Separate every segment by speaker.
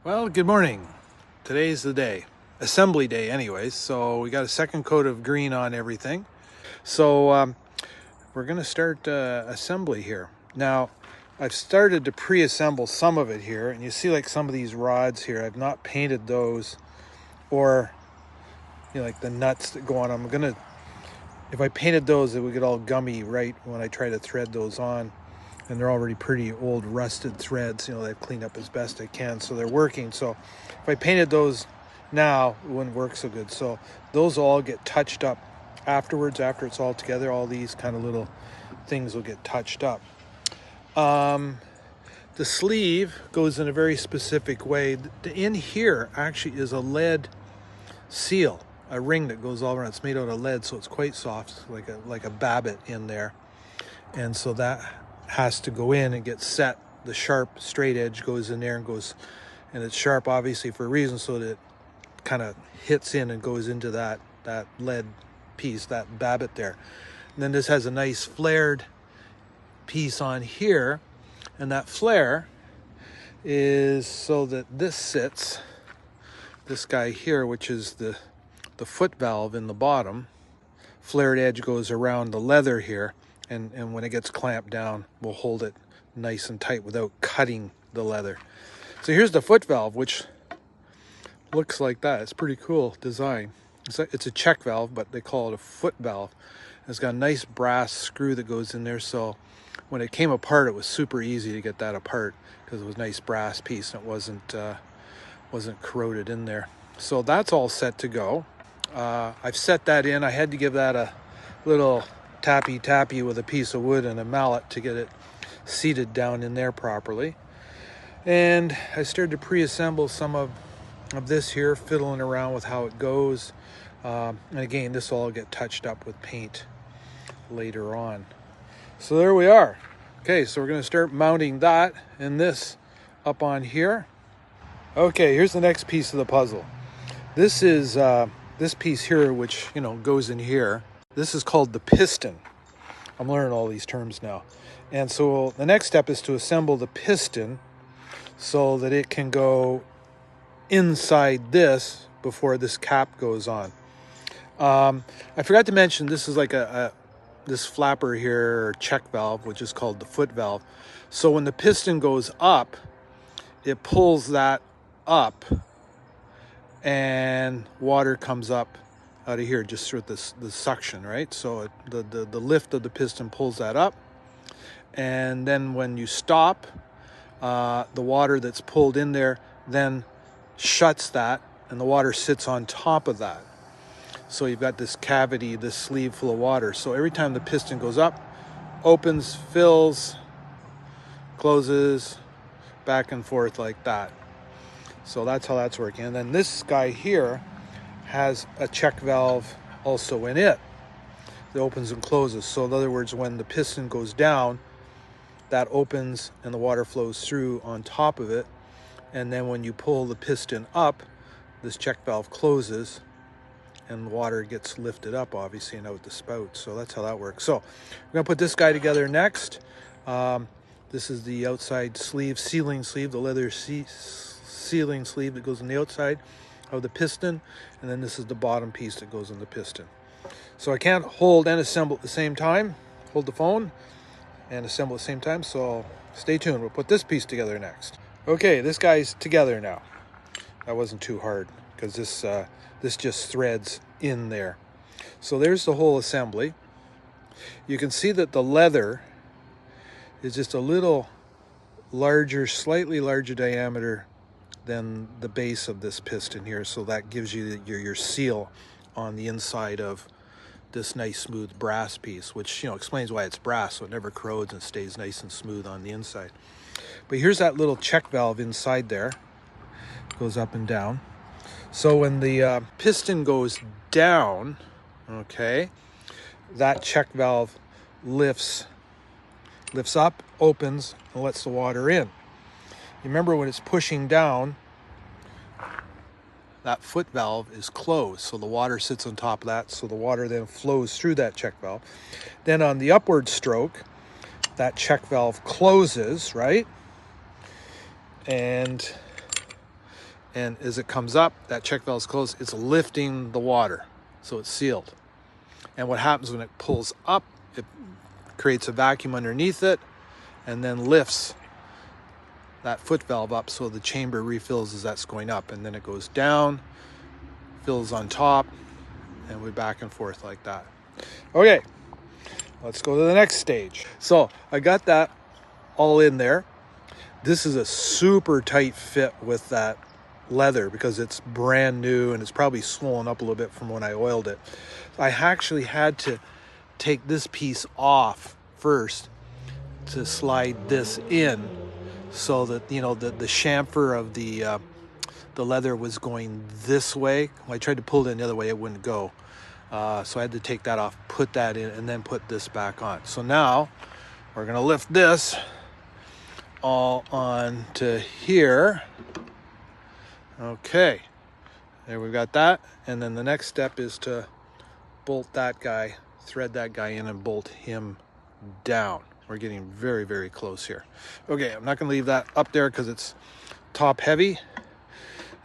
Speaker 1: Well, good morning. Today's the day. Assembly day anyways, so we got a second coat of green on everything. So we're going to start assembly here. Now, I've started to pre-assemble some of it here, and you see like some of these rods here, I've not painted those, or like the nuts that go on. If I painted those, it would get all gummy right when I try to thread those on. And they're already pretty old rusted threads. They've cleaned up as best I can, so they're working. So if I painted those now, it wouldn't work so good. So those all get touched up afterwards. After it's all together, all these kind of little things will get touched up. The sleeve goes in a very specific way. In here actually is a lead seal, a ring that goes all around. It's made out of lead, so it's quite soft, like a babbitt in there. And so that has to go in and get set. The sharp straight edge goes in there and it's sharp obviously for a reason, so that it kind of hits in and goes into that lead piece, that babbitt there. And then this has a nice flared piece on here, and that flare is so that this sits, this guy here, which is the foot valve in the bottom. Flared edge goes around the leather here, and when it gets clamped down, we'll hold it nice and tight without cutting the leather. So here's the foot valve, which looks like that. It's pretty cool design. It's a check valve, but they call it a foot valve. It's got a nice brass screw that goes in there, so when it came apart, it was super easy to get that apart because it was a nice brass piece and it wasn't corroded in there. So that's all set to go. I've set that in. I had to give that a little tappy with a piece of wood and a mallet to get it seated down in there properly. And I started to pre-assemble some of this here, fiddling around with how it goes. And again, this will all get touched up with paint later on. So there we are. Okay, so we're going to start mounting that and this up on here. Okay, here's the next piece of the puzzle. This is this piece here, which goes in here. This is called the piston. I'm learning all these terms now. And so the next step is to assemble the piston so that it can go inside this before this cap goes on. I forgot to mention, this is like this flapper here, or check valve, which is called the foot valve. So when the piston goes up, it pulls that up and water comes up out of here just through the suction, right? So the lift of the piston pulls that up, and then when you stop, the water that's pulled in there then shuts that, and the water sits on top of that. So you've got this cavity, this sleeve full of water. So every time the piston goes up, opens, fills, closes, back and forth like that. So that's how that's working. And then this guy here has a check valve also in it that opens and closes. So in other words, when the piston goes down, that opens and the water flows through on top of it. And then when you pull the piston up, this check valve closes and the water gets lifted up, obviously, and out the spout. So that's how that works. So we're going to put this guy together next. This is the outside sleeve, sealing sleeve, the leather sealing sleeve that goes on the outside of the piston, and then this is the bottom piece that goes in the piston. So I can't hold and assemble at the same time, hold the phone and assemble at the same time, so stay tuned. We'll put this piece together next. Okay, this guy's together now. That wasn't too hard because this just threads in there. So there's the whole assembly. You can see that the leather is just a little larger, slightly larger diameter than the base of this piston here, so that gives you your seal on the inside of this nice smooth brass piece, which explains why it's brass, so it never corrodes and stays nice and smooth on the inside. But here's that little check valve inside there. It goes up and down. So when the piston goes down, okay, that check valve lifts up, opens, and lets the water in. You remember when it's pushing down, that foot valve is closed, so the water sits on top of that, so the water then flows through that check valve. Then on the upward stroke, that check valve closes, right? And And as it comes up, that check valve is closed, it's lifting the water, so it's sealed. And what happens when it pulls up, it creates a vacuum underneath it and then lifts that foot valve up so the chamber refills as that's going up, and then it goes down, fills on top, and we're back and forth like that. Okay, let's go to the next stage. So I got that all in there. This is a super tight fit with that leather because it's brand new and it's probably swollen up a little bit from when I oiled it. I actually had to take this piece off first to slide this in so that, you know, the chamfer of the leather was going this way. When I tried to pull it in the other way, it wouldn't go. So I had to take that off, put that in, and then put this back on. So now we're gonna lift this all on to here. Okay, there we've got that. And then the next step is to bolt that guy, thread that guy in and bolt him down. We're getting very, very close here. Okay, I'm not gonna leave that up there because it's top heavy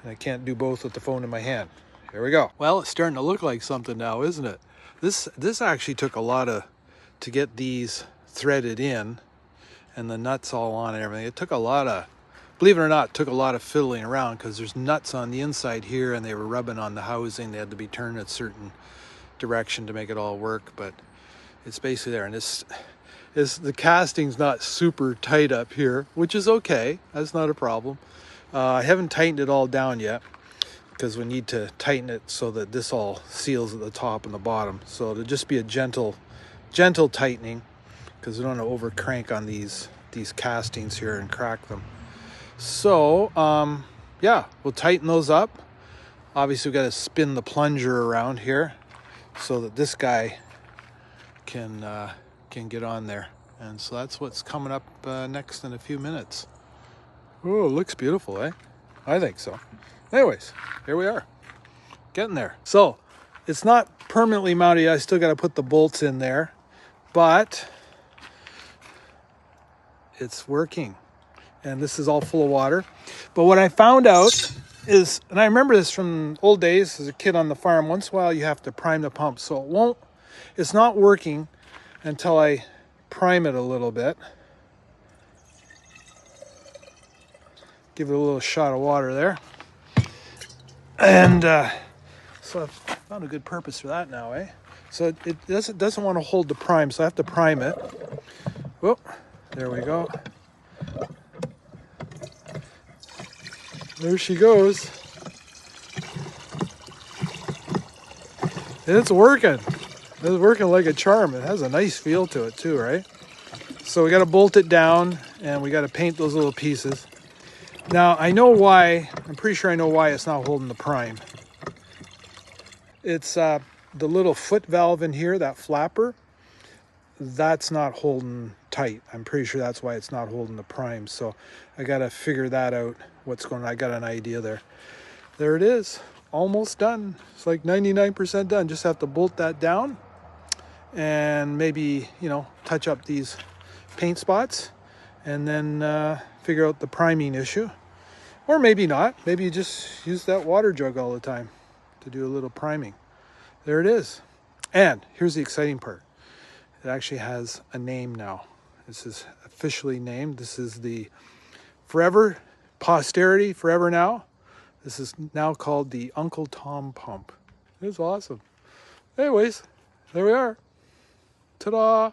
Speaker 1: and I can't do both with the phone in my hand. Here we go. Well, it's starting to look like something now, isn't it? This actually took a lot to get these threaded in and the nuts all on and everything. It took a lot of, believe it or not, it took a lot of fiddling around because there's nuts on the inside here and they were rubbing on the housing. They had to be turned a certain direction to make it all work, but it's basically there. And the casting's not super tight up here, which is okay. That's not a problem. I haven't tightened it all down yet because we need to tighten it so that this all seals at the top and the bottom. So it'll just be a gentle tightening because we don't want to over crank on these castings here and crack them. So yeah, we'll tighten those up. Obviously we've got to spin the plunger around here so that this guy can get on there. And so that's what's coming up next in a few minutes. Oh, it looks beautiful, eh? I think so. Anyways, here we are, getting there. So it's not permanently mounted. I still got to put the bolts in there, but it's working. And this is all full of water. But what I found out is, and I remember this from old days as a kid on the farm, once in a while you have to prime the pump. So it's not working until I prime it a little bit. Give it a little shot of water there. And so I've found a good purpose for that now, eh? So it doesn't want to hold the prime, so I have to prime it. Whoop, there we go. There she goes. And it's working. It's working like a charm. It has a nice feel to it too, right? So we got to bolt it down and we got to paint those little pieces. Now I know why, I'm pretty sure I know why it's not holding the prime. It's the little foot valve in here, that flapper, that's not holding tight. I'm pretty sure that's why it's not holding the prime. So I got to figure that out, what's going on. I got an idea there. There it is, almost done. It's like 99% done. Just have to bolt that down and maybe, you know, touch up these paint spots and then figure out the priming issue. Or maybe not. Maybe you just use that water jug all the time to do a little priming. There it is. And here's the exciting part. It actually has a name now. This is officially named. This is the Forever Posterity, Forever Now. This is now called the Uncle Tom pump. It's awesome. Anyways, there we are. Ta-da!